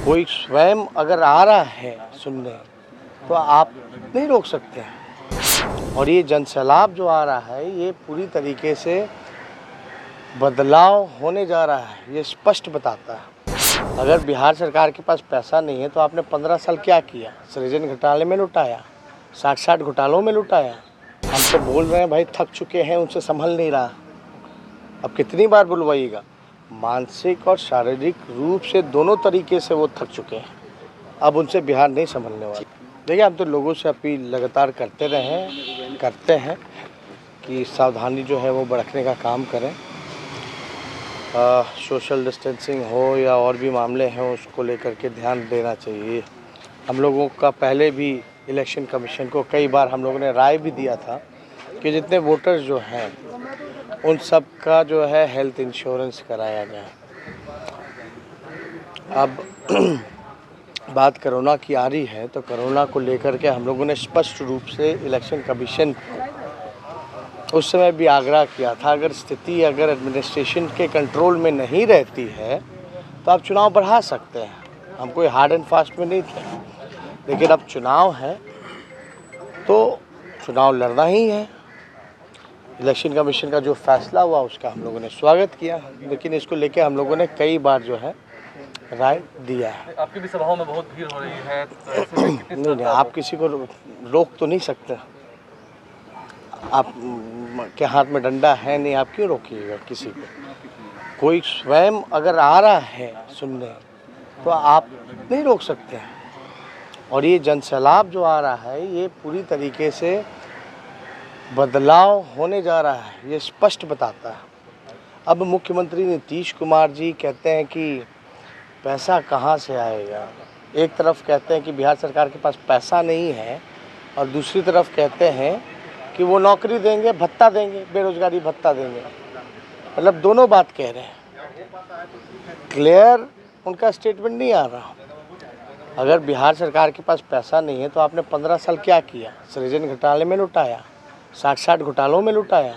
कोई स्वयं अगर आ रहा है सुनने तो आप नहीं रोक सकते हैं। और ये जनसैलाब जो आ रहा है ये पूरी तरीके से बदलाव होने जा रहा है, ये स्पष्ट बताता है। अगर बिहार सरकार के पास पैसा नहीं है तो आपने 15 साल क्या किया? सृजन घोटाले में लुटाया, 60 घोटालों में लुटाया। हम तो बोल रहे हैं भाई थक चुके हैं, उनसे संभल नहीं रहा। अब कितनी बार बुलवाइएगा? मानसिक और शारीरिक रूप से दोनों तरीके से वो थक चुके हैं। अब उनसे बिहार नहीं संभलने वाला। देखिए, हम तो लोगों से अपील लगातार करते हैं कि सावधानी जो है वो बरतने का काम करें। सोशल डिस्टेंसिंग हो या और भी मामले हैं उसको लेकर के ध्यान देना चाहिए। हम लोगों का पहले भी इलेक्शन कमीशन को कई बार हम लोगों ने राय भी दिया था कि जितने वोटर्स जो हैं उन सब का जो है हेल्थ इंश्योरेंस कराया जाए। अब बात कोरोना की आ रही है तो कोरोना को लेकर के हम लोगों ने स्पष्ट रूप से इलेक्शन कमीशन को उस समय भी आग्रह किया था, अगर एडमिनिस्ट्रेशन के कंट्रोल में नहीं रहती है तो आप चुनाव बढ़ा सकते हैं। हम कोई हार्ड एंड फास्ट में नहीं थे, लेकिन अब चुनाव है तो चुनाव लड़ना ही है। इलेक्शन कमीशन का जो फैसला हुआ उसका हम लोगों ने स्वागत किया, लेकिन इसको लेके हम लोगों ने कई बार जो है राय दिया है। आपकी भी सभाओं में बहुत भीड़ हो रही है तो ऐसे में नहीं, आप किसी को रोक तो नहीं सकते। आप के हाथ में डंडा है नहीं, आप क्यों रोकिएगा किसी को? कोई स्वयं अगर आ रहा है सुनने तो आप नहीं रोक सकते हैं। और ये जनसैलाब जो आ रहा है ये पूरी तरीके से बदलाव होने जा रहा है, ये स्पष्ट बताता है। अब मुख्यमंत्री नीतीश कुमार जी कहते हैं कि पैसा कहाँ से आएगा। एक तरफ कहते हैं कि बिहार सरकार के पास पैसा नहीं है और दूसरी तरफ कहते हैं कि वो नौकरी देंगे, भत्ता देंगे, बेरोजगारी भत्ता देंगे। मतलब दोनों बात कह रहे हैं, क्लियर उनका स्टेटमेंट नहीं आ रहा। अगर बिहार सरकार के पास पैसा नहीं है तो आपने 15 साल क्या किया? सृजन घोटाले में लुटाया, 60 घोटालों में लुटाया।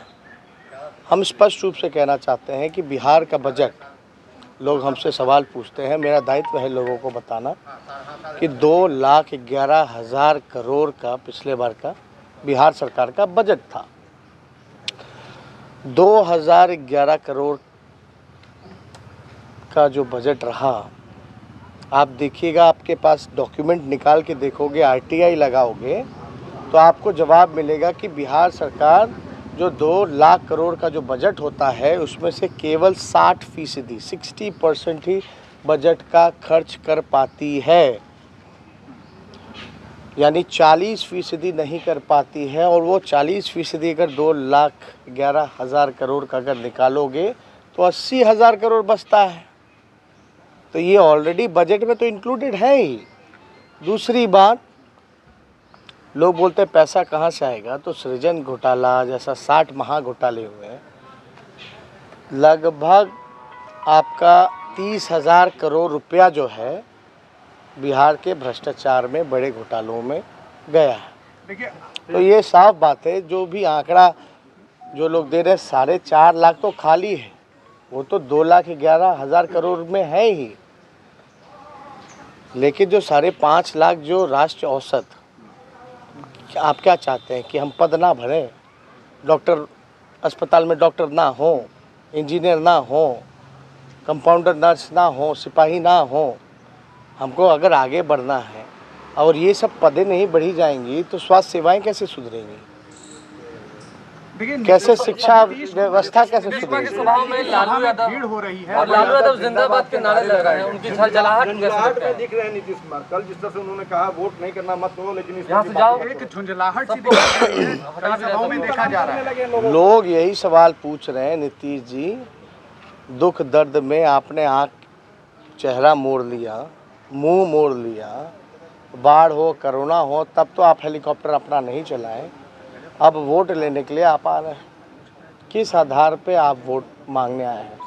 हम स्पष्ट रूप से कहना चाहते हैं कि बिहार का बजट, लोग हमसे सवाल पूछते हैं, मेरा दायित्व है लोगों को बताना कि 2,11,000 करोड़ का पिछले बार का बिहार सरकार का बजट था। 2011 करोड़ का जो बजट रहा, आप देखिएगा, आपके पास डॉक्यूमेंट निकाल के देखोगे, RTI लगाओगे तो आपको जवाब मिलेगा कि बिहार सरकार जो 2 लाख करोड़ का जो बजट होता है उसमें से केवल 60% ही बजट का खर्च कर पाती है, यानी 40% नहीं कर पाती है। और वो 40% अगर 2,11,000 करोड़ का अगर निकालोगे तो 80,000 करोड़ बचता है। तो ये ऑलरेडी बजट में तो इंक्लूडेड है ही। दूसरी बात, लोग बोलते हैं पैसा कहाँ से आएगा, तो सृजन घोटाला जैसा 60 महा घोटाले हुए, लगभग आपका 30,000 करोड़ रुपया जो है बिहार के भ्रष्टाचार में, बड़े घोटालों में गया है। तो ये साफ बात है, जो भी आंकड़ा जो लोग दे रहे हैं 4.5 लाख तो खाली है, वो तो 2,11,000 करोड़ में है ही। लेकिन जो 5.5 लाख जो राष्ट्रीय औसत, आप क्या चाहते हैं कि हम पद ना भरें? डॉक्टर अस्पताल में डॉक्टर ना हो, इंजीनियर ना हो, कंपाउंडर नर्स ना हो, सिपाही ना हो। हमको अगर आगे बढ़ना है और ये सब पदें नहीं बढ़ी जाएंगी तो स्वास्थ्य सेवाएं कैसे सुधरेंगी? कैसे शिक्षा व्यवस्था कैसे सुधरेगी? सभाओं में लालू यादव भीड़ हो रही है और लालू यादव जिंदाबाद के नारे लग रहे हैं, उनकी झलझलाहट में दिख रहे हैं नीतीश कुमार। कल जिस तरह से उन्होंने कहा वोट नहीं करना मत करो, लेकिन यहाँ से जाओ, एक झुंझलाहट सी दिख रही है, सभाओं में देखा जा रहा है। लोग यही सवाल पूछ रहे हैं, नीतीश जी, दुख दर्द में आपने आँख चेहरा मोड़ लिया, मुंह मोड़ लिया, बाढ़ हो, कोरोना हो, तब तो आप हेलीकॉप्टर अपना नहीं चलाएं। अब वोट लेने के लिए आप आ रहे हैं। किस आधार पे आप वोट मांगने आए हैं?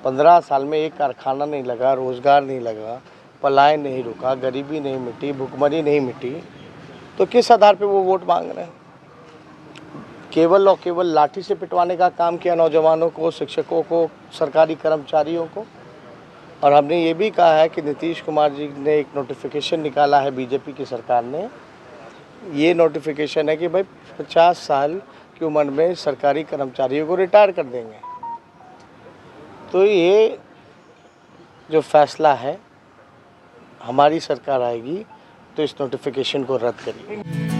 15 साल में एक कारखाना नहीं लगा, रोजगार नहीं लगा, पलायन नहीं रुका, गरीबी नहीं मिटी, भुखमरी नहीं मिटी, तो किस आधार पे वो वोट मांग रहे हैं? केवल और केवल लाठी से पिटवाने का काम किया नौजवानों को, शिक्षकों को, सरकारी कर्मचारियों को। और हमने ये भी कहा है कि नीतीश कुमार जी ने एक नोटिफिकेशन निकाला है बीजेपी की सरकार ने। ये नोटिफिकेशन है कि भाई 50 साल की उम्र में सरकारी कर्मचारियों को रिटायर कर देंगे। तो ये जो फैसला है, हमारी सरकार आएगी तो इस नोटिफिकेशन को रद्द करेगी।